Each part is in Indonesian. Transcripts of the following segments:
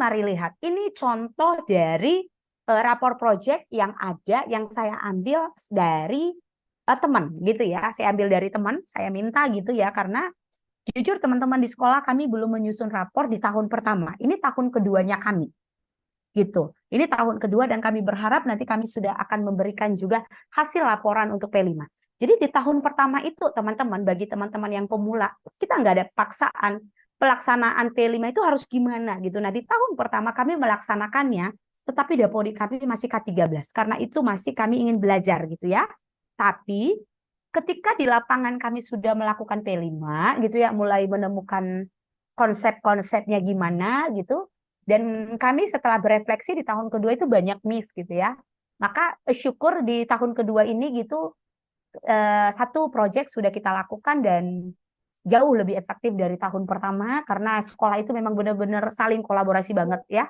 mari lihat. Ini contoh dari rapor project yang ada, yang saya ambil dari teman gitu ya. Saya ambil dari teman, saya minta gitu ya, karena jujur teman-teman di sekolah kami belum menyusun rapor di tahun pertama. Ini tahun keduanya kami gitu. Ini tahun kedua dan kami berharap nanti kami sudah akan memberikan juga hasil laporan untuk P5. Jadi di tahun pertama itu teman-teman, bagi teman-teman yang pemula, kita nggak ada paksaan. Pelaksanaan P5 itu harus gimana gitu. Nah di tahun pertama kami melaksanakannya, tetapi Dapodi kami masih K13. Karena itu masih kami ingin belajar gitu ya. Tapi ketika di lapangan kami sudah melakukan P5 gitu ya, mulai menemukan konsep-konsepnya gimana gitu. Dan kami setelah berefleksi di tahun kedua itu banyak miss gitu ya. Maka syukur di tahun kedua ini gitu satu proyek sudah kita lakukan dan jauh lebih efektif dari tahun pertama karena sekolah itu memang benar-benar saling kolaborasi banget ya.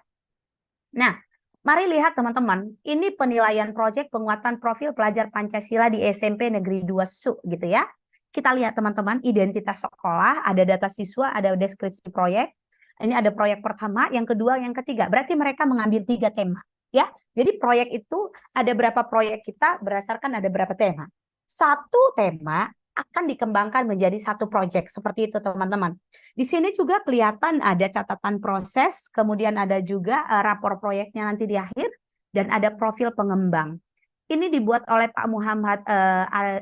Nah, mari lihat teman-teman, ini penilaian proyek penguatan profil pelajar Pancasila di SMP Negeri 2 Su gitu ya. Kita lihat teman-teman, identitas sekolah, ada data siswa, ada deskripsi proyek. Ini ada proyek pertama, yang kedua, yang ketiga. Berarti mereka mengambil 3 tema. Ya, jadi proyek itu ada berapa proyek kita berdasarkan ada berapa tema. Satu tema akan dikembangkan menjadi satu proyek seperti itu teman-teman. Di sini juga kelihatan ada catatan proses, kemudian ada juga rapor proyeknya nanti di akhir dan ada profil pengembang. Ini dibuat oleh Pak Muhammad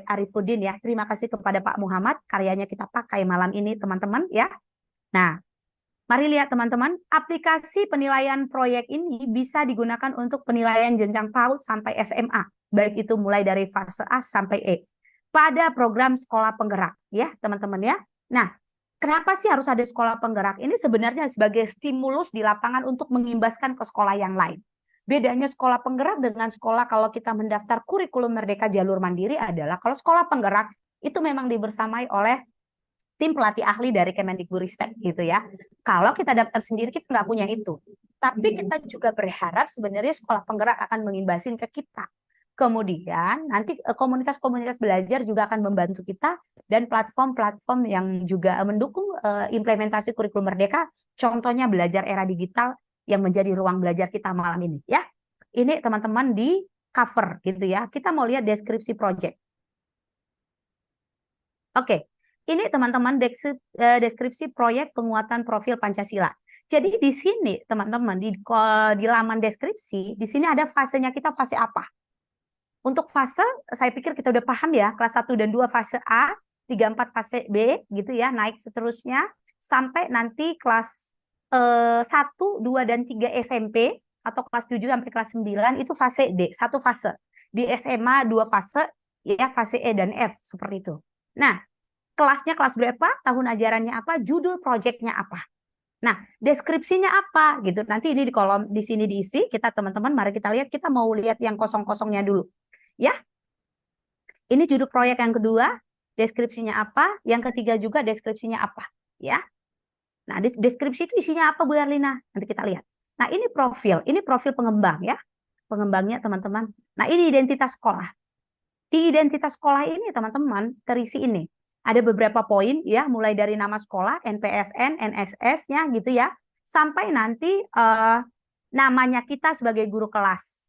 Arifuddin ya. Terima kasih kepada Pak Muhammad, karyanya kita pakai malam ini teman-teman ya. Nah, mari lihat teman-teman, aplikasi penilaian proyek ini bisa digunakan untuk penilaian jenjang PAUD sampai SMA, baik itu mulai dari fase A sampai E, pada program sekolah penggerak, ya teman-teman ya. Nah, kenapa sih harus ada sekolah penggerak? Ini sebenarnya sebagai stimulus di lapangan untuk mengimbaskan ke sekolah yang lain. Bedanya sekolah penggerak dengan sekolah kalau kita mendaftar kurikulum Merdeka Jalur Mandiri adalah kalau sekolah penggerak itu memang dibersamai oleh tim pelatih ahli dari Kemendikbudristek gitu ya. Kalau kita daftar sendiri kita nggak punya itu. Tapi kita juga berharap sebenarnya sekolah penggerak akan mengimbasin ke kita. Kemudian nanti komunitas-komunitas belajar juga akan membantu kita dan platform-platform yang juga mendukung implementasi kurikulum Merdeka. Contohnya belajar era digital yang menjadi ruang belajar kita malam ini ya. Ini teman-teman di cover gitu ya. Kita mau lihat deskripsi project. Oke. Ini teman-teman deskripsi proyek penguatan profil Pancasila. Jadi di sini teman-teman di laman deskripsi di sini ada fasenya kita fase apa? Untuk fase saya pikir kita udah paham ya, kelas 1 dan 2 fase A, 3 4 fase B gitu ya, naik seterusnya sampai nanti kelas 1, 2 dan 3 SMP atau kelas 7 sampai kelas 9 itu fase D, satu fase. Di SMA 2 fase ya, fase E dan F seperti itu. Nah, kelasnya kelas berapa, tahun ajarannya apa, judul proyeknya apa. Nah, deskripsinya apa gitu. Nanti ini di kolom di sini diisi. Kita teman-teman mari kita lihat, kita mau lihat yang kosong-kosongnya dulu. Ya. Ini judul proyek yang kedua, deskripsinya apa, yang ketiga juga deskripsinya apa, ya. Nah, deskripsi itu isinya apa Bu Erlina? Nanti kita lihat. Nah, ini profil pengembang ya. Pengembangnya teman-teman. Nah, ini identitas sekolah. Di identitas sekolah ini teman-teman terisi ini. Ada beberapa poin ya, mulai dari nama sekolah, NPSN, NSS-nya gitu ya, sampai nanti namanya kita sebagai guru kelas.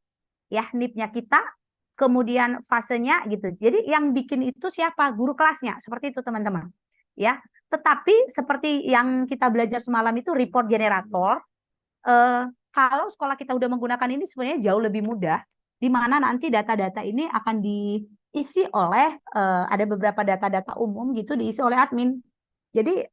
Ya, NIP-nya kita, kemudian fasenya gitu. Jadi yang bikin itu siapa? Guru kelasnya. Seperti itu teman-teman. Ya. Tetapi seperti yang kita belajar semalam itu report generator, kalau sekolah kita udah menggunakan ini sebenarnya jauh lebih mudah, di mana nanti data-data ini akan diisi oleh ada beberapa data-data umum gitu diisi oleh admin. Jadi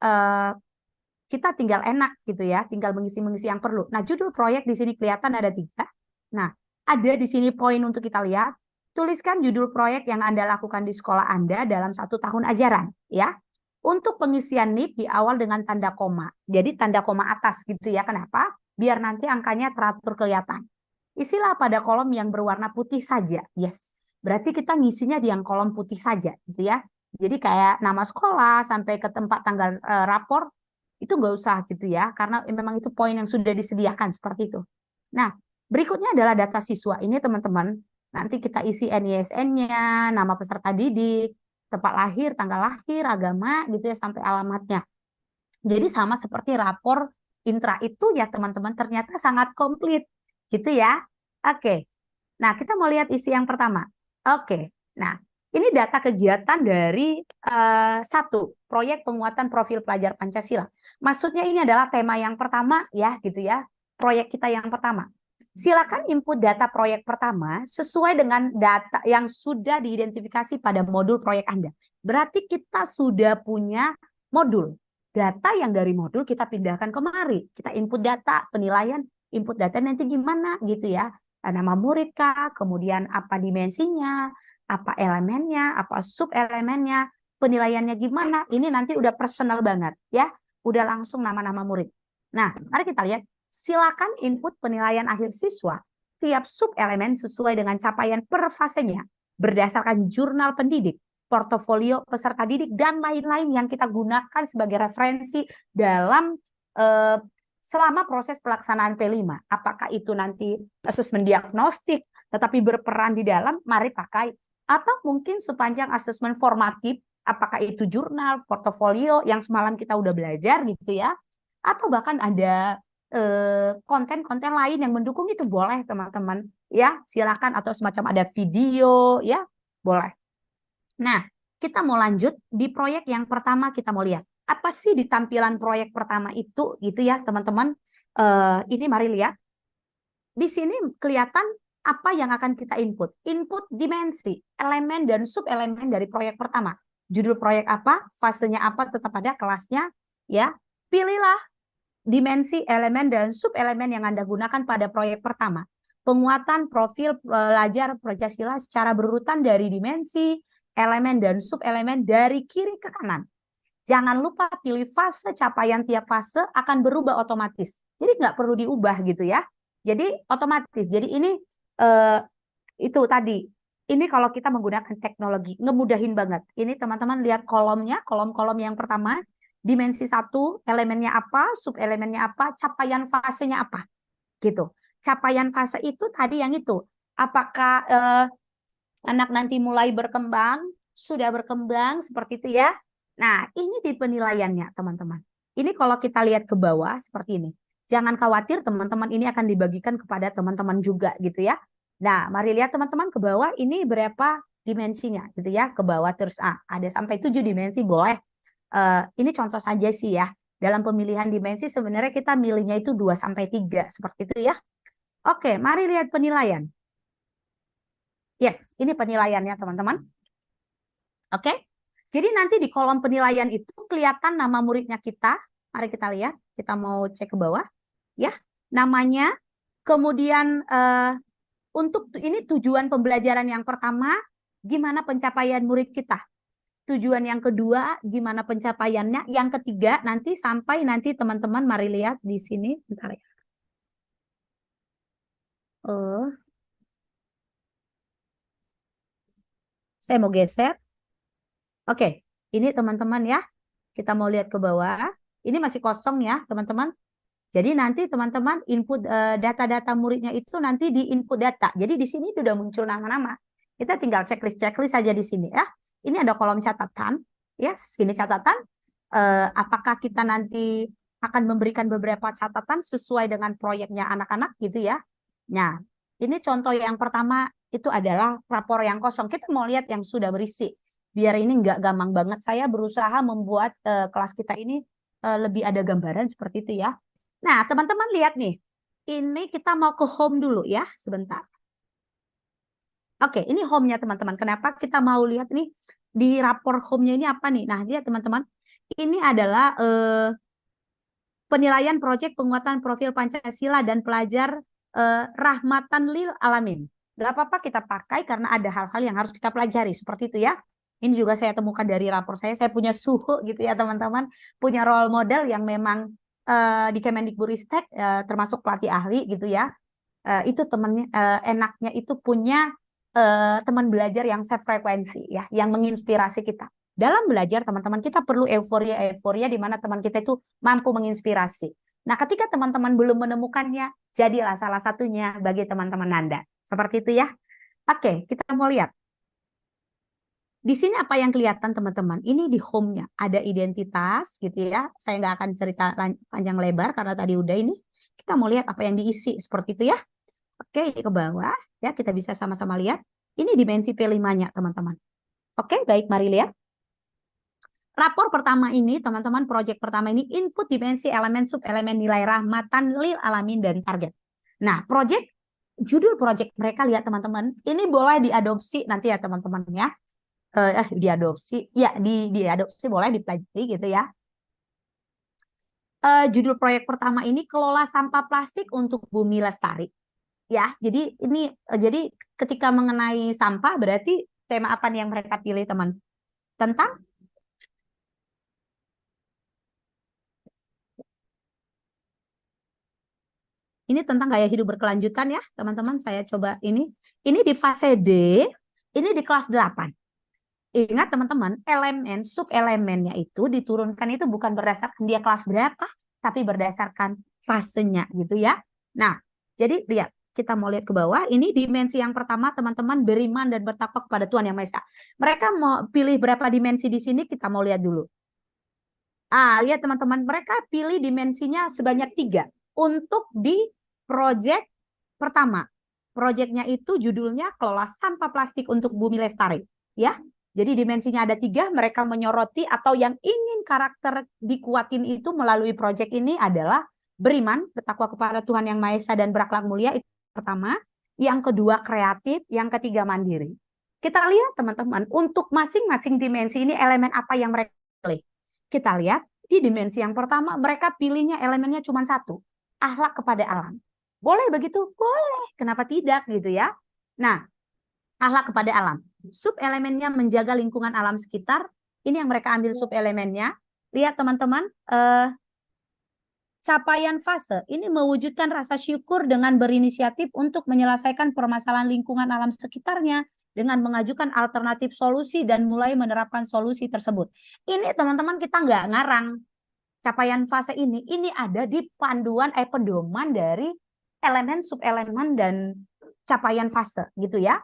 kita tinggal enak gitu ya, tinggal mengisi yang perlu. Nah, judul proyek di sini kelihatan ada 3. Nah, ada di sini poin untuk kita lihat. Tuliskan judul proyek yang Anda lakukan di sekolah Anda dalam 1 tahun ajaran ya. Untuk pengisian NIP di awal dengan tanda koma. Jadi tanda koma atas gitu ya. Kenapa? Biar nanti angkanya teratur kelihatan. Isilah pada kolom yang berwarna putih saja. Yes. Berarti kita ngisinya di yang kolom putih saja gitu ya. Jadi kayak nama sekolah sampai ke tempat tanggal rapor itu nggak usah gitu ya. Karena memang itu poin yang sudah disediakan seperti itu. Nah, berikutnya adalah data siswa. Ini teman-teman, nanti kita isi NISN-nya, nama peserta didik, tempat lahir, tanggal lahir, agama gitu ya sampai alamatnya. Jadi sama seperti rapor intra itu ya teman-teman ternyata sangat komplit gitu ya. Oke. Nah, kita mau lihat isi yang pertama. Oke. Nah, ini data kegiatan dari satu proyek penguatan profil pelajar Pancasila. Maksudnya ini adalah tema yang pertama ya gitu ya. Proyek kita yang pertama. Silakan input data proyek pertama sesuai dengan data yang sudah diidentifikasi pada modul proyek Anda. Berarti kita sudah punya modul. Data yang dari modul kita pindahkan kemari. Kita input data, penilaian, input data nanti gimana gitu ya. Nama murid kah, kemudian apa dimensinya, apa elemennya, apa sub elemennya, penilaiannya gimana. Ini nanti udah personal banget ya. Udah langsung nama-nama murid. Nah, mari kita lihat. Silakan input penilaian akhir siswa tiap sub elemen sesuai dengan capaian per fasenya berdasarkan jurnal pendidik, portofolio peserta didik, dan lain-lain yang kita gunakan sebagai referensi dalam selama proses pelaksanaan P5. Apakah itu nanti asesmen diagnostik, tetapi berperan di dalam, mari pakai. Atau mungkin sepanjang asesmen formatif, apakah itu jurnal, portofolio yang semalam kita udah belajar gitu ya. Atau bahkan ada konten-konten lain yang mendukung itu boleh teman-teman ya, silakan, atau semacam ada video ya, boleh. Nah, kita mau lanjut di proyek yang pertama. Kita mau lihat apa sih di tampilan proyek pertama itu gitu ya teman-teman. Ini mari lihat di sini kelihatan apa yang akan kita input. Input dimensi, elemen dan sub elemen dari proyek pertama. Judul proyek apa, fasenya apa, tetap ada kelasnya ya. Pilihlah dimensi, elemen, dan sub elemen yang Anda gunakan pada proyek pertama. Penguatan profil pelajar Pancasila secara berurutan dari dimensi, elemen, dan sub elemen dari kiri ke kanan. Jangan lupa pilih fase, capaian tiap fase akan berubah otomatis. Jadi nggak perlu diubah gitu ya. Jadi otomatis. Jadi ini itu tadi. Ini kalau kita menggunakan teknologi, ngemudahin banget. Ini teman-teman lihat kolomnya, kolom-kolom yang pertama. Dimensi 1, elemennya apa, sub elemennya apa, capaian fasenya apa, gitu. Capaian fase itu tadi yang itu. Apakah anak nanti mulai berkembang, sudah berkembang seperti itu ya. Nah, ini di penilaiannya teman-teman. Ini kalau kita lihat ke bawah seperti ini. Jangan khawatir teman-teman, ini akan dibagikan kepada teman-teman juga gitu ya. Nah, mari lihat teman-teman ke bawah ini berapa dimensinya gitu ya. Ke bawah terus ada sampai 7 dimensi boleh. Ini contoh saja sih ya. Dalam pemilihan dimensi sebenarnya kita milihnya itu 2-3 seperti itu ya. Oke, mari lihat penilaian. Yes, ini penilaiannya teman-teman. Oke. Jadi nanti di kolom penilaian itu kelihatan nama muridnya kita. Mari kita lihat. Kita mau cek ke bawah ya. Namanya, kemudian untuk ini tujuan pembelajaran yang pertama, gimana pencapaian murid kita. Tujuan yang kedua, gimana pencapaiannya. Yang ketiga, nanti sampai nanti teman-teman mari lihat di sini. Bentar ya. Saya mau geser. Oke, ini teman-teman ya. Kita mau lihat ke bawah. Ini masih kosong ya teman-teman. Jadi nanti teman-teman input data-data muridnya itu nanti di input data. Jadi di sini sudah muncul nama-nama. Kita tinggal checklist saja di sini ya. Ini ada kolom catatan. Yes, ini catatan. Apakah kita nanti akan memberikan beberapa catatan sesuai dengan proyeknya anak-anak gitu ya. Nah, ini contoh yang pertama itu adalah rapor yang kosong. Kita mau lihat yang sudah berisi. Biar ini nggak gampang banget. Saya berusaha membuat kelas kita ini lebih ada gambaran seperti itu ya. Nah, teman-teman lihat nih. Ini kita mau ke home dulu ya, sebentar. Oke, ini home-nya teman-teman. Kenapa kita mau lihat nih di rapor home-nya ini apa nih? Nah, lihat teman-teman. Ini adalah penilaian proyek penguatan profil Pancasila dan pelajar rahmatan lil alamin. Gak apa-apa kita pakai karena ada hal-hal yang harus kita pelajari. Seperti itu ya. Ini juga saya temukan dari rapor saya. Saya punya suhu gitu ya teman-teman. Punya role model yang memang di Kemendikbudristek termasuk pelatih ahli gitu ya. Itu temennya enaknya itu punya teman belajar yang sefrekuensi ya, yang menginspirasi kita. Dalam belajar teman-teman kita perlu euforia di mana teman kita itu mampu menginspirasi. Nah, ketika teman-teman belum menemukannya, jadilah salah satunya bagi teman-teman Anda. Seperti itu ya. Oke, kita mau lihat. Di sini apa yang kelihatan teman-teman? Ini di home-nya ada identitas gitu ya. Saya nggak akan cerita panjang lebar karena tadi udah ini. Kita mau lihat apa yang diisi seperti itu ya. Oke, ke bawah ya kita bisa sama-sama lihat. Ini dimensi P5-nya teman-teman. Oke, baik mari lihat. Rapor pertama ini teman-teman, proyek pertama ini input dimensi elemen sub-elemen nilai rahmatan lil alamin dari target. Nah, judul proyek mereka lihat teman-teman, ini boleh diadopsi nanti ya teman-teman ya. Diadopsi boleh dipelajari gitu ya. Judul proyek pertama ini kelola sampah plastik untuk bumi lestari ya. Jadi ini jadi ketika mengenai sampah berarti tema apa nih yang mereka pilih teman? Tentang ini tentang gaya hidup berkelanjutan ya teman-teman. Saya coba ini di fase D, ini di kelas 8. Ingat teman-teman, elemen, sub-elemennya itu diturunkan itu bukan berdasarkan dia kelas berapa, tapi berdasarkan fasenya gitu ya. Nah, jadi lihat, kita mau lihat ke bawah, ini dimensi yang pertama teman-teman beriman dan bertakwa kepada Tuhan Yang Maha Esa. Mereka mau pilih berapa dimensi di sini, kita mau lihat dulu. Lihat teman-teman, mereka pilih dimensinya sebanyak 3 untuk di proyek pertama. Proyeknya itu judulnya kelola sampah plastik untuk bumi lestari. Ya, jadi dimensinya ada 3, mereka menyoroti atau yang ingin karakter dikuatin itu melalui proyek ini adalah beriman, bertakwa kepada Tuhan Yang Maha Esa dan berakhlak mulia, itu pertama. Yang kedua kreatif, yang ketiga mandiri. Kita lihat teman-teman, untuk masing-masing dimensi ini elemen apa yang mereka pilih. Kita lihat di dimensi yang pertama mereka pilihnya elemennya cuma 1, akhlak kepada alam. Boleh begitu? Boleh. Kenapa tidak gitu ya? Nah, akhlak kepada alam. Sub-elemennya menjaga lingkungan alam sekitar. Ini yang mereka ambil sub-elemennya. Lihat teman-teman, capaian fase ini mewujudkan rasa syukur dengan berinisiatif untuk menyelesaikan permasalahan lingkungan alam sekitarnya dengan mengajukan alternatif solusi dan mulai menerapkan solusi tersebut. Ini teman-teman kita nggak ngarang. Capaian fase ini ada di panduan pedoman dari elemen, sub-elemen, dan capaian fase gitu ya.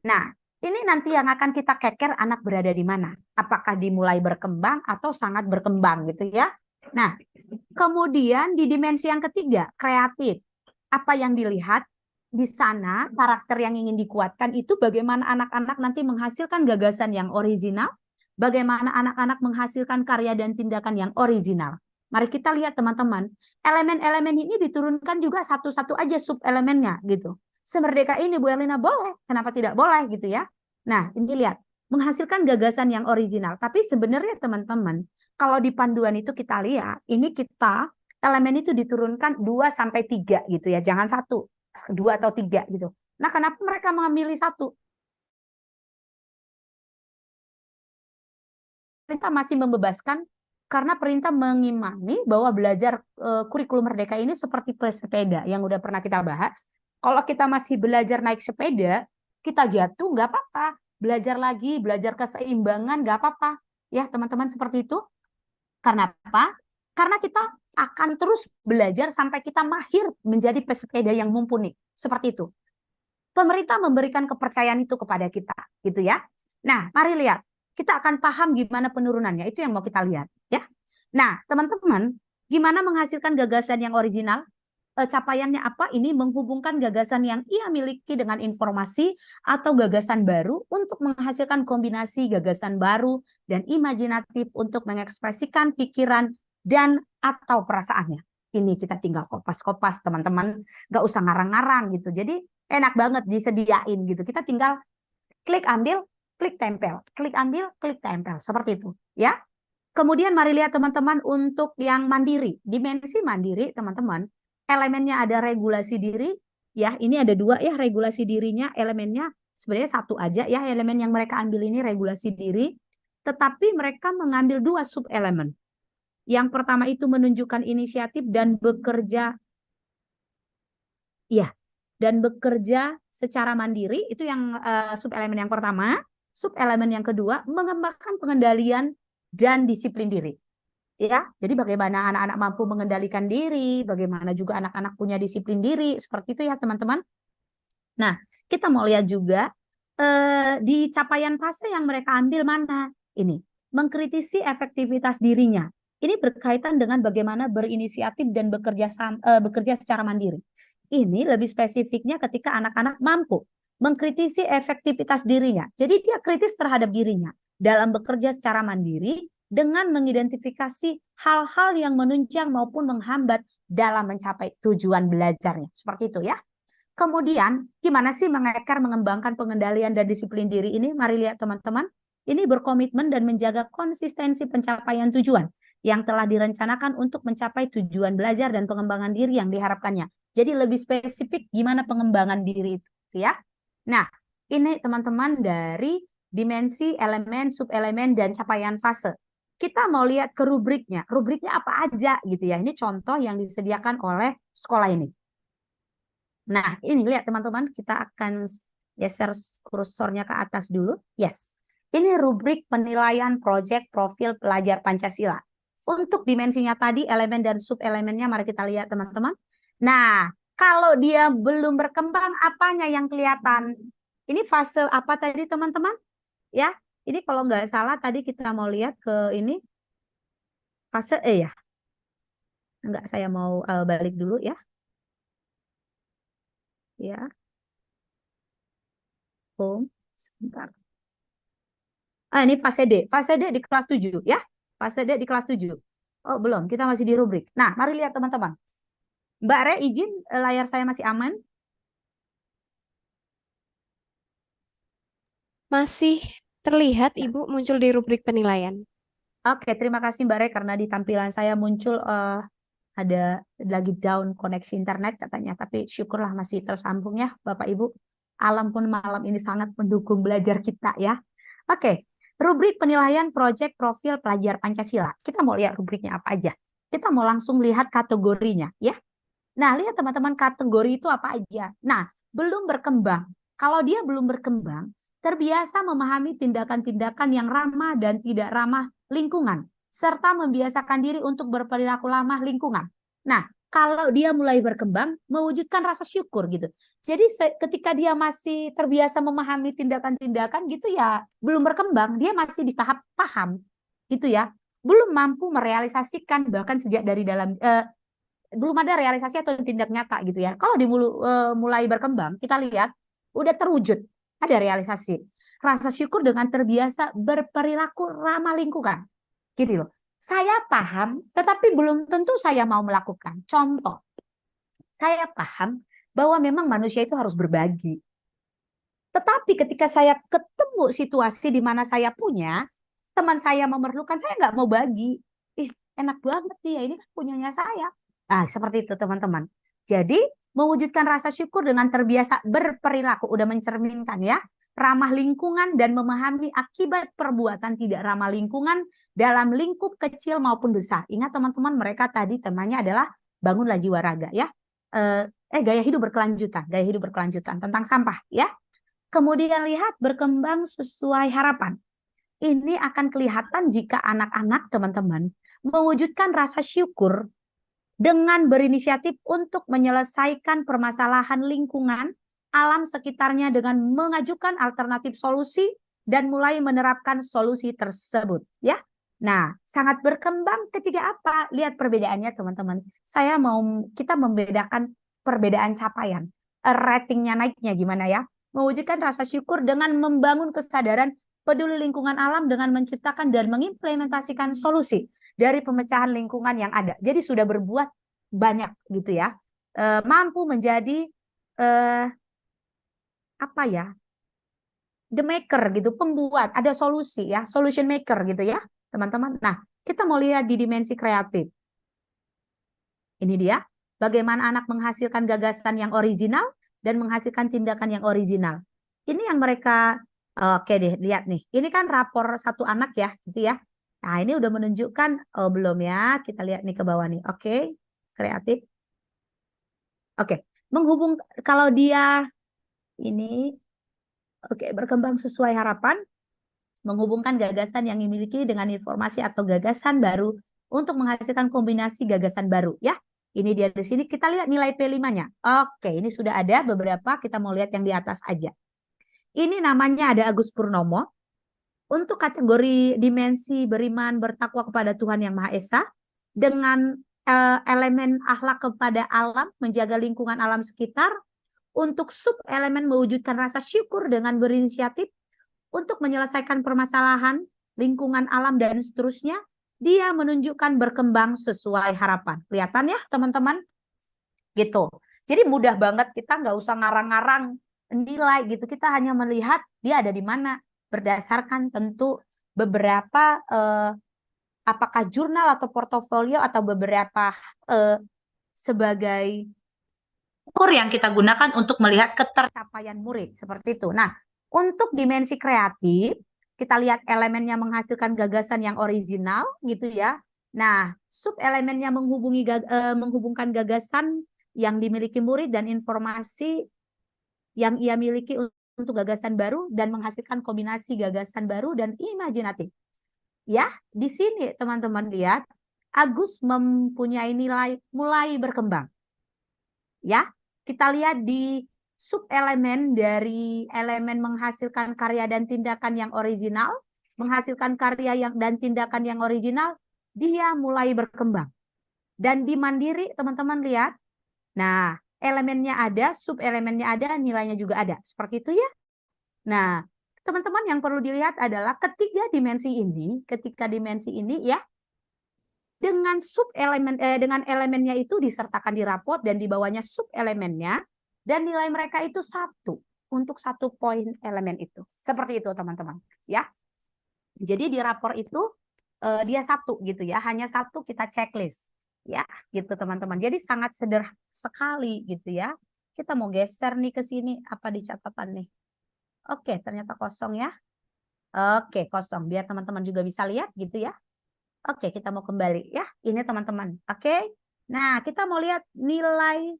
Nah, ini nanti yang akan kita keker anak berada di mana. Apakah dimulai berkembang atau sangat berkembang gitu ya. Nah, kemudian di dimensi yang ketiga, kreatif. Apa yang dilihat di sana, karakter yang ingin dikuatkan itu bagaimana anak-anak nanti menghasilkan gagasan yang original, bagaimana anak-anak menghasilkan karya dan tindakan yang original. Mari kita lihat teman-teman, elemen-elemen ini diturunkan juga satu-satu aja sub-elemennya gitu. Semerdeka ini Bu Erlina boleh, kenapa tidak boleh gitu ya. Nah ini lihat, menghasilkan gagasan yang original. Tapi sebenarnya teman-teman, kalau di panduan itu kita lihat, ini kita elemen itu diturunkan 2-3 gitu ya, jangan 1, 2 atau 3 gitu. Nah kenapa mereka memilih 1? Perintah masih membebaskan karena perintah mengimani bahwa belajar kurikulum merdeka ini seperti pesepeda yang udah pernah kita bahas. Kalau kita masih belajar naik sepeda, kita jatuh nggak apa-apa. Belajar lagi, belajar keseimbangan nggak apa-apa. Ya teman-teman seperti itu. Karena apa? Karena kita akan terus belajar sampai kita mahir menjadi pesepeda yang mumpuni. Seperti itu. Pemerintah memberikan kepercayaan itu kepada kita. Gitu ya. Nah, mari lihat. Kita akan paham gimana penurunannya. Itu yang mau kita lihat. Ya. Nah, teman-teman, gimana menghasilkan gagasan yang original? Capaiannya apa? Ini menghubungkan gagasan yang ia miliki dengan informasi atau gagasan baru untuk menghasilkan kombinasi gagasan baru dan imajinatif untuk mengekspresikan pikiran dan atau perasaannya. Ini kita tinggal kopas-kopas teman-teman, nggak usah ngarang-ngarang gitu. Jadi enak banget disediain gitu. Kita tinggal klik ambil, klik tempel, klik ambil, klik tempel, seperti itu ya. Kemudian mari lihat teman-teman untuk yang mandiri, dimensi mandiri teman-teman. Elemennya ada regulasi diri, ya ini ada 2 ya regulasi dirinya, elemennya sebenarnya 1 aja ya elemen yang mereka ambil ini regulasi diri, tetapi mereka mengambil 2 sub elemen. Yang pertama itu menunjukkan inisiatif dan bekerja, ya, dan bekerja secara mandiri itu yang sub elemen yang pertama. Sub elemen yang kedua mengembangkan pengendalian dan disiplin diri. Ya, jadi bagaimana anak-anak mampu mengendalikan diri, bagaimana juga anak-anak punya disiplin diri, seperti itu ya teman-teman. Nah, kita mau lihat juga di capaian fase yang mereka ambil mana? Ini, mengkritisi efektivitas dirinya. Ini berkaitan dengan bagaimana berinisiatif dan bekerja secara mandiri. Ini lebih spesifiknya ketika anak-anak mampu mengkritisi efektivitas dirinya. Jadi dia kritis terhadap dirinya dalam bekerja secara mandiri dengan mengidentifikasi hal-hal yang menunjang maupun menghambat dalam mencapai tujuan belajarnya. Seperti itu ya. Kemudian, gimana sih mengekar, mengembangkan pengendalian dan disiplin diri ini? Mari lihat teman-teman. Ini berkomitmen dan menjaga konsistensi pencapaian tujuan yang telah direncanakan untuk mencapai tujuan belajar dan pengembangan diri yang diharapkannya. Jadi lebih spesifik gimana pengembangan diri itu ya. Nah, ini teman-teman dari dimensi, elemen, subelemen, dan capaian fase. Kita mau lihat ke rubriknya. Rubriknya apa aja gitu ya. Ini contoh yang disediakan oleh sekolah ini. Nah, ini lihat teman-teman, kita akan geser kursornya ke atas dulu. Yes. Ini rubrik penilaian proyek profil pelajar Pancasila. Untuk dimensinya tadi, elemen dan subelemennya, mari kita lihat teman-teman. Nah, kalau dia belum berkembang, apanya yang kelihatan? Ini fase apa tadi teman-teman? Ya, ini kalau nggak salah tadi kita mau lihat ke ini. Fase E ya? Enggak, saya mau balik dulu ya. Ya, sebentar. Ini fase D. Fase D di kelas 7 ya. Fase D di kelas 7. Oh, belum. Kita masih di rubrik. Nah, mari lihat teman-teman. Mbak Re, izin layar saya masih aman? Masih terlihat Ibu muncul di rubrik penilaian. Oke, terima kasih Mbak Re karena di tampilan saya muncul ada lagi down koneksi internet katanya. Tapi syukurlah masih tersambung ya Bapak Ibu. Alam pun malam ini sangat mendukung belajar kita ya. Oke, rubrik penilaian proyek profil pelajar Pancasila. Kita mau lihat rubriknya apa aja. Kita mau langsung lihat kategorinya ya. Nah, lihat teman-teman kategori itu apa aja. Nah, belum berkembang. Kalau dia belum berkembang, terbiasa memahami tindakan-tindakan yang ramah dan tidak ramah lingkungan, serta membiasakan diri untuk berperilaku ramah lingkungan. Nah, kalau dia mulai berkembang, mewujudkan rasa syukur gitu. Jadi ketika dia masih terbiasa memahami tindakan-tindakan gitu ya, belum berkembang, dia masih di tahap paham gitu ya. Belum mampu merealisasikan bahkan sejak dari dalam belum ada realisasi atau tindak nyata gitu ya. Kalau mulai berkembang, kita lihat udah terwujud, ada realisasi. Rasa syukur dengan terbiasa berperilaku ramah lingkungan. Gitu loh. Saya paham, tetapi belum tentu saya mau melakukan. Contoh, saya paham bahwa memang manusia itu harus berbagi. Tetapi ketika saya ketemu situasi di mana saya punya, teman saya memerlukan, saya nggak mau bagi. Ih, enak banget nih ya, ini kan punyanya saya. Nah, seperti itu teman-teman. Jadi, mewujudkan rasa syukur dengan terbiasa berperilaku, udah mencerminkan ya, ramah lingkungan dan memahami akibat perbuatan tidak ramah lingkungan dalam lingkup kecil maupun besar. Ingat teman-teman, mereka tadi temanya adalah bangunlah jiwa raga ya. Gaya hidup berkelanjutan tentang sampah ya. Kemudian lihat berkembang sesuai harapan. Ini akan kelihatan jika anak-anak teman-teman mewujudkan rasa syukur dengan berinisiatif untuk menyelesaikan permasalahan lingkungan alam sekitarnya dengan mengajukan alternatif solusi dan mulai menerapkan solusi tersebut ya. Nah, sangat berkembang ketika apa? Lihat perbedaannya teman-teman. Kita membedakan perbedaan capaian. Ratingnya naiknya gimana ya? Mewujudkan rasa syukur dengan membangun kesadaran peduli lingkungan alam dengan menciptakan dan mengimplementasikan solusi dari pemecahan lingkungan yang ada. Jadi sudah berbuat banyak gitu ya. Mampu menjadi apa ya? The maker gitu, pembuat, ada solusi ya, solution maker gitu ya, teman-teman. Nah, kita mau lihat di dimensi kreatif. Ini dia, bagaimana anak menghasilkan gagasan yang original dan menghasilkan tindakan yang original. Ini yang mereka, oke deh, lihat nih. Ini kan rapor satu anak ya, gitu ya. Nah, ini udah menunjukkan, oh belum ya, kita lihat nih ke bawah nih. Oke, kreatif. Oke, menghubung kalau dia ini, oke, berkembang sesuai harapan, menghubungkan gagasan yang dimiliki dengan informasi atau gagasan baru untuk menghasilkan kombinasi gagasan baru ya. Ini dia di sini kita lihat nilai P5-nya. Oke, ini sudah ada beberapa, kita mau lihat yang di atas aja. Ini namanya ada Agus Purnomo. Untuk kategori dimensi beriman bertakwa kepada Tuhan Yang Maha Esa dengan elemen akhlak kepada alam, menjaga lingkungan alam sekitar. Untuk sub elemen mewujudkan rasa syukur dengan berinisiatif untuk menyelesaikan permasalahan lingkungan alam dan seterusnya. Dia menunjukkan berkembang sesuai harapan. Kelihatan ya teman-teman? Gitu. Jadi mudah banget, kita nggak usah ngarang-ngarang nilai gitu. Kita hanya melihat dia ada di mana berdasarkan tentu beberapa apakah jurnal atau portofolio atau beberapa sebagai ukur yang kita gunakan untuk melihat ketercapaian murid seperti itu. Nah, untuk dimensi kreatif, kita lihat elemennya menghasilkan gagasan yang original gitu ya. Nah, sub elemennya menghubungkan gagasan yang dimiliki murid dan informasi yang ia miliki untuk gagasan baru dan menghasilkan kombinasi gagasan baru dan imajinatif. Ya, di sini teman-teman lihat Agus mempunyai nilai mulai berkembang. Ya, kita lihat di sub elemen dari elemen menghasilkan karya dan tindakan yang original, menghasilkan karya dan tindakan yang original, dia mulai berkembang. Dan di mandiri teman-teman lihat, nah elemennya ada, sub elemennya ada, nilainya juga ada. Seperti itu ya. Nah, teman-teman yang perlu dilihat adalah ketika dimensi ini ya, dengan sub elemen dengan elemennya itu disertakan di raport dan di bawahnya sub elemennya dan nilai mereka itu 1 untuk 1 poin elemen itu. Seperti itu teman-teman ya. Jadi di rapor itu dia 1 gitu ya, hanya 1 kita checklist ya gitu teman-teman. Jadi sangat sederhana sekali gitu ya. Kita mau geser nih ke sini, apa di catatan nih. Oke, ternyata kosong ya. Oke, kosong biar teman-teman juga bisa lihat gitu ya. Oke, kita mau kembali ya. Ini teman-teman. Oke. Nah, kita mau lihat nilai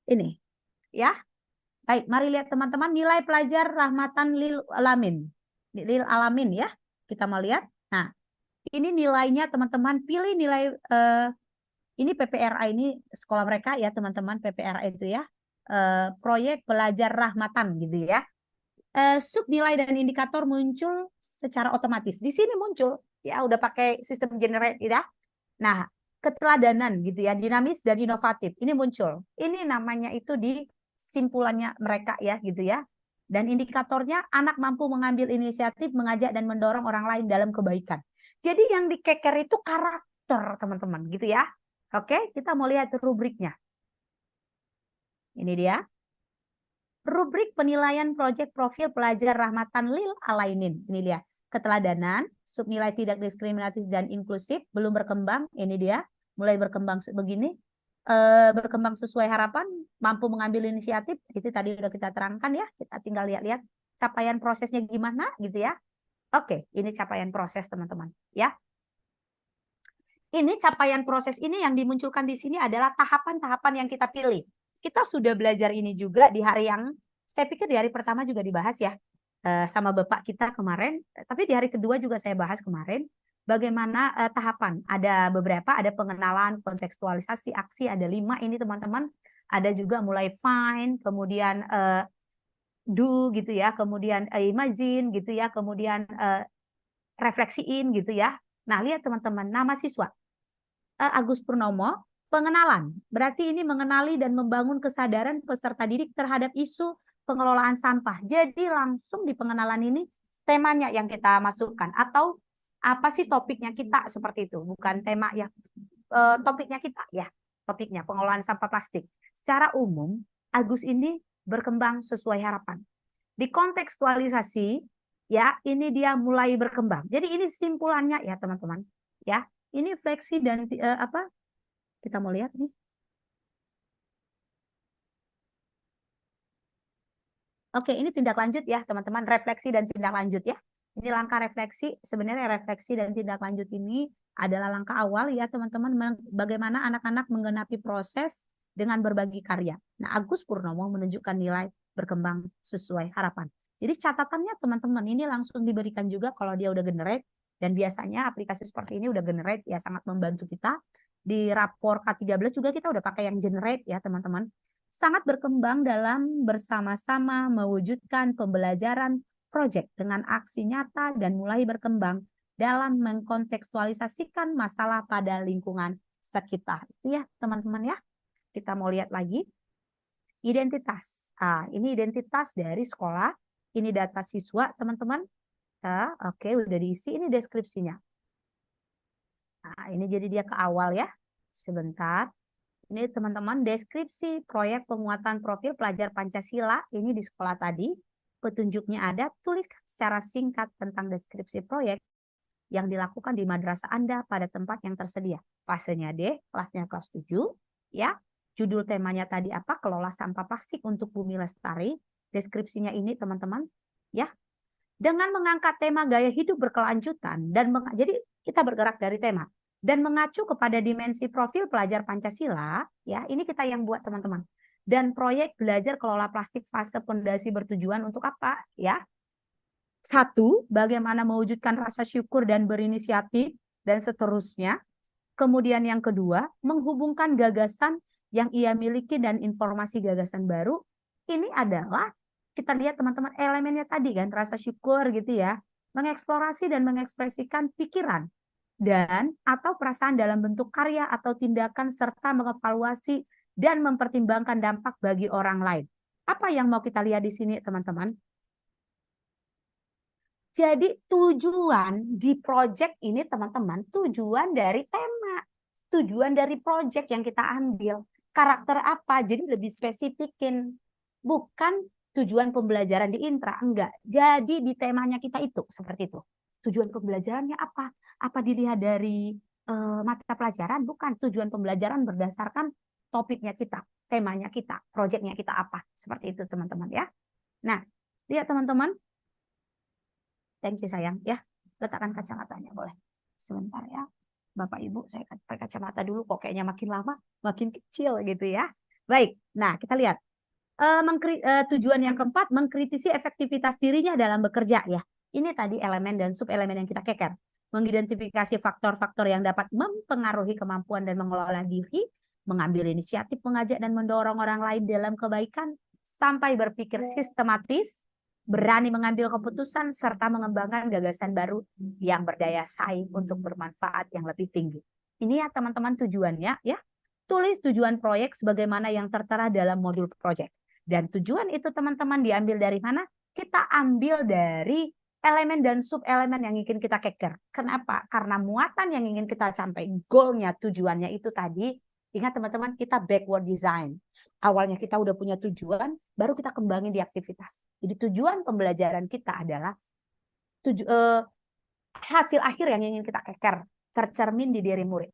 ini ya. Baik, mari lihat teman-teman nilai pelajar rahmatan lil alamin. Lil alamin ya. Kita mau lihat. Nah, ini nilainya teman-teman, pilih nilai ini PPRA, ini sekolah mereka ya teman-teman, PPRA itu ya. Proyek pelajar rahmatan gitu ya. Sub nilai dan indikator muncul secara otomatis. Di sini muncul ya udah pakai sistem generate ya. Nah, keteladanan gitu ya, dinamis dan inovatif. Ini muncul. Ini namanya itu di simpulannya mereka ya gitu ya. Dan indikatornya anak mampu mengambil inisiatif, mengajak dan mendorong orang lain dalam kebaikan. Jadi yang dikeker itu karakter teman-teman gitu ya. Oke, kita mau lihat rubriknya. Ini dia. Rubrik penilaian proyek profil pelajar rahmatan lil alainin. Ini dia. Keteladanan, subnilai tidak diskriminatif dan inklusif, belum berkembang. Ini dia. Mulai berkembang begini. Berkembang sesuai harapan, mampu mengambil inisiatif. Itu tadi sudah kita terangkan ya. Kita tinggal lihat-lihat capaian prosesnya gimana gitu ya. Oke, ini capaian proses teman-teman. Ya. Ini capaian proses ini yang dimunculkan di sini adalah tahapan-tahapan yang kita pilih. Kita sudah belajar ini juga di hari yang, saya pikir di hari pertama juga dibahas ya sama Bapak kita kemarin, tapi di hari kedua juga saya bahas kemarin, bagaimana tahapan. Ada beberapa, ada pengenalan, kontekstualisasi, aksi, ada 5 ini teman-teman. Ada juga mulai find, kemudian do gitu ya, kemudian imagine gitu ya, kemudian refleksiin gitu ya. Nah lihat teman-teman, nama siswa. Agus Purnomo, pengenalan. Berarti ini mengenali dan membangun kesadaran peserta didik terhadap isu pengelolaan sampah. Jadi langsung di pengenalan ini temanya yang kita masukkan atau apa sih topiknya kita seperti itu, bukan tema ya. Topiknya kita ya, topiknya pengelolaan sampah plastik. Secara umum, Agus ini berkembang sesuai harapan. Di kontekstualisasi ya, ini dia mulai berkembang. Jadi ini simpulannya ya teman-teman. Ya, ini fleksi dan apa? Kita mau lihat nih. Oke, ini tindak lanjut ya, teman-teman. Refleksi dan tindak lanjut ya. Ini langkah refleksi. Sebenarnya refleksi dan tindak lanjut ini adalah langkah awal ya, teman-teman. Bagaimana anak-anak menggenapi proses dengan berbagi karya. Nah, Agus Purnomo menunjukkan nilai berkembang sesuai harapan. Jadi catatannya teman-teman ini langsung diberikan juga kalau dia udah generate. Dan biasanya aplikasi seperti ini udah generate ya, sangat membantu kita. Di rapor K13 juga kita udah pakai yang generate ya teman-teman. sangat berkembang dalam bersama-sama mewujudkan pembelajaran proyek dengan aksi nyata dan mulai berkembang dalam mengkontekstualisasikan masalah pada lingkungan sekitar. Itu ya teman-teman ya. Kita mau lihat lagi. Identitas. Ini identitas dari sekolah. Ini data siswa teman-teman. Oke, udah diisi. Ini deskripsinya. Nah, ini jadi dia ke awal ya. Sebentar. Ini teman-teman deskripsi proyek penguatan profil pelajar Pancasila. Ini di sekolah tadi. Petunjuknya ada. Tuliskan secara singkat tentang deskripsi proyek yang dilakukan di madrasah Anda pada tempat yang tersedia. Fasenya D, kelasnya kelas 7. Ya. Judul temanya tadi apa? Kelola sampah plastik untuk bumi lestari. Deskripsinya ini teman-teman. Ya. Dengan mengangkat tema gaya hidup berkelanjutan dan jadi kita bergerak dari tema dan mengacu kepada dimensi profil pelajar Pancasila, ya ini kita yang buat teman-teman. Dan proyek belajar kelola plastik fase pondasi bertujuan untuk apa? Ya, satu, bagaimana mewujudkan rasa syukur dan berinisiatif dan seterusnya. Kemudian yang kedua, menghubungkan gagasan yang ia miliki dan informasi gagasan baru. Ini adalah kita lihat teman-teman elemennya tadi kan, rasa syukur gitu ya, mengeksplorasi dan mengekspresikan pikiran dan atau perasaan dalam bentuk karya atau tindakan serta mengevaluasi dan mempertimbangkan dampak bagi orang lain. Apa yang mau kita lihat di sini teman-teman? Jadi tujuan di project ini teman-teman, tujuan dari tema, tujuan dari project yang kita ambil, karakter apa, jadi lebih spesifikin, bukan tujuan pembelajaran di intra, enggak. Jadi di temanya kita itu seperti itu. Tujuan pembelajarannya apa? Apa dilihat dari mata pelajaran? Bukan. Tujuan pembelajaran berdasarkan topiknya kita, temanya kita, projectnya kita apa? Seperti itu teman-teman ya. Nah, lihat teman-teman. Thank you sayang ya. Letakkan kacamatanya boleh. Sebentar ya. Bapak Ibu, saya pakai kacamata dulu kok kayaknya makin lama makin kecil gitu ya. Baik. Nah, kita lihat. Tujuan yang keempat, mengkritisi efektivitas dirinya dalam bekerja ya. Ini tadi elemen dan subelemen yang kita keker. Mengidentifikasi faktor-faktor yang dapat mempengaruhi kemampuan dan mengelola diri, mengambil inisiatif, mengajak dan mendorong orang lain dalam kebaikan, sampai berpikir sistematis, berani mengambil keputusan, serta mengembangkan gagasan baru yang berdaya saing untuk bermanfaat yang lebih tinggi. Ini ya teman-teman tujuannya ya. Tulis tujuan proyek sebagaimana yang tertera dalam modul proyek. Dan tujuan itu teman-teman diambil dari mana? Kita ambil dari elemen dan subelemen yang ingin kita keker. Kenapa? Karena muatan yang ingin kita capai, goalnya, tujuannya itu tadi. Ingat teman-teman, kita backward design. Awalnya kita udah punya tujuan, baru kita kembangin di aktivitas. Jadi tujuan pembelajaran kita adalah hasil akhir yang ingin kita keker, tercermin di diri murid.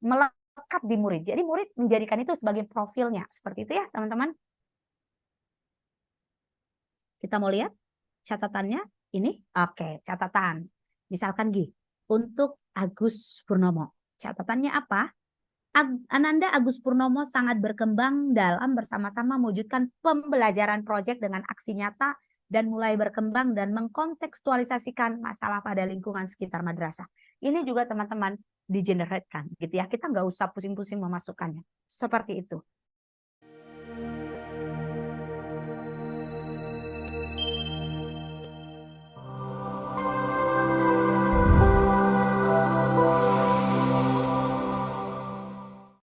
Melekat di murid. Jadi murid menjadikan itu sebagai profilnya. Seperti itu ya teman-teman. Kita mau lihat catatannya ini. Oke, catatan. Misalkan gini, untuk Agus Purnomo. Catatannya apa? Ananda Agus Purnomo sangat berkembang dalam bersama-sama mewujudkan pembelajaran proyek dengan aksi nyata dan mulai berkembang dan mengkontekstualisasikan masalah pada lingkungan sekitar madrasah. Ini juga teman-teman di-generatekan gitu ya. Kita nggak usah pusing-pusing memasukkannya. Seperti itu.